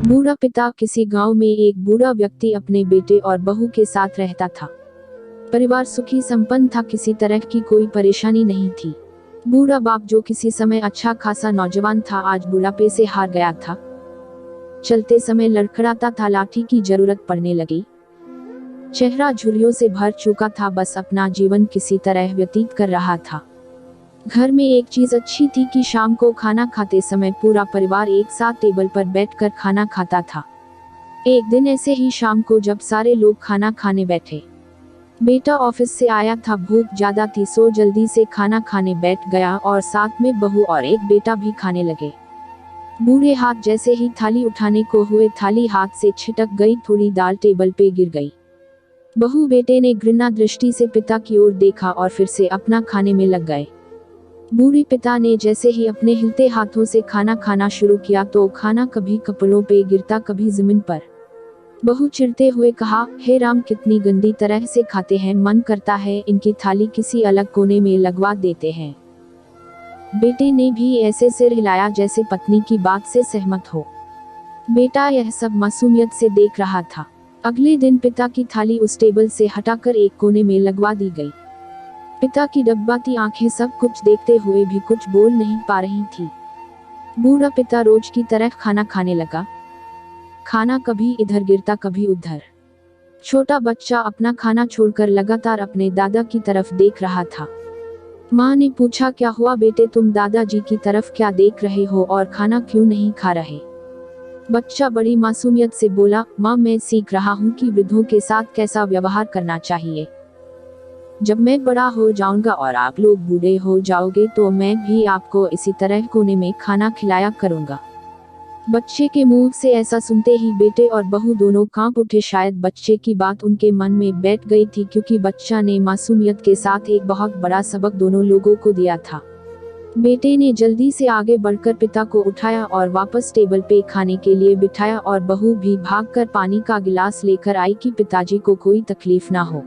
बूढ़ा पिता। किसी गांव में एक बूढ़ा व्यक्ति अपने बेटे और बहू के साथ रहता था। परिवार सुखी संपन्न था, किसी तरह की कोई परेशानी नहीं थी। बूढ़ा बाप, जो किसी समय अच्छा खासा नौजवान था, आज बुढ़ापे से हार गया था। चलते समय लड़खड़ाता था, लाठी की जरूरत पड़ने लगी। चेहरा झुर्रियों से भर चुका था, बस अपना जीवन किसी तरह व्यतीत कर रहा था। घर में एक चीज अच्छी थी कि शाम को खाना खाते समय पूरा परिवार एक साथ टेबल पर बैठकर खाना खाता था। एक दिन ऐसे ही शाम को जब सारे लोग खाना खाने बैठे, बेटा ऑफिस से आया था, भूख ज्यादा थी सो जल्दी से खाना खाने बैठ गया और साथ में बहू और एक बेटा भी खाने लगे। बूढ़े हाथ जैसे ही थाली उठाने को हुए, थाली हाथ से छिटक गई, थोड़ी दाल टेबल पे गिर गई। बहू बेटे ने घृणा दृष्टि से पिता की ओर देखा और फिर से अपना खाने में लग गए। बूढ़े पिता ने जैसे ही अपने हिलते हाथों से खाना खाना शुरू किया तो खाना कभी कपड़ों पे गिरता, कभी जमीन पर। बहू चिढ़ते हुए कहा, हे राम, कितनी गंदी तरह से खाते हैं, मन करता है इनकी थाली किसी अलग कोने में लगवा देते हैं। बेटे ने भी ऐसे सिर हिलाया जैसे पत्नी की बात से सहमत हो। बेटा यह सब मासूमियत से देख रहा था। अगले दिन पिता की थाली उस टेबल से हटाकर एक कोने में लगवा दी गई। पिता की डबडबाती आंखें सब कुछ देखते हुए भी कुछ बोल नहीं पा रही थी। बूढ़ा पिता रोज की तरह खाना खाने लगा। खाना कभी इधर गिरता, कभी उधर। छोटा बच्चा अपना खाना छोड़कर लगातार अपने दादा की तरफ देख रहा था। माँ ने पूछा, क्या हुआ बेटे, तुम दादाजी की तरफ क्या देख रहे हो और खाना क्यों नहीं खा रहे? बच्चा बड़ी मासूमियत से बोला, माँ, मैं सीख रहा हूँ कि वृद्धों के साथ कैसा व्यवहार करना चाहिए। जब मैं बड़ा हो जाऊंगा और आप लोग बूढ़े हो जाओगे तो मैं भी आपको इसी तरह कोने में खाना खिलाया करूंगा। बच्चे के मुंह से ऐसा सुनते ही बेटे और बहू दोनों कांप उठे। शायद बच्चे की बात उनके मन में बैठ गई थी, क्योंकि बच्चा ने मासूमियत के साथ एक बहुत बड़ा सबक दोनों लोगों को दिया था। बेटे ने जल्दी से आगे बढ़कर पिता को उठाया और वापस टेबल पे खाने के लिए बिठाया और बहू भी भागकर पानी का गिलास लेकर आई कि पिताजी को कोई तकलीफ ना हो।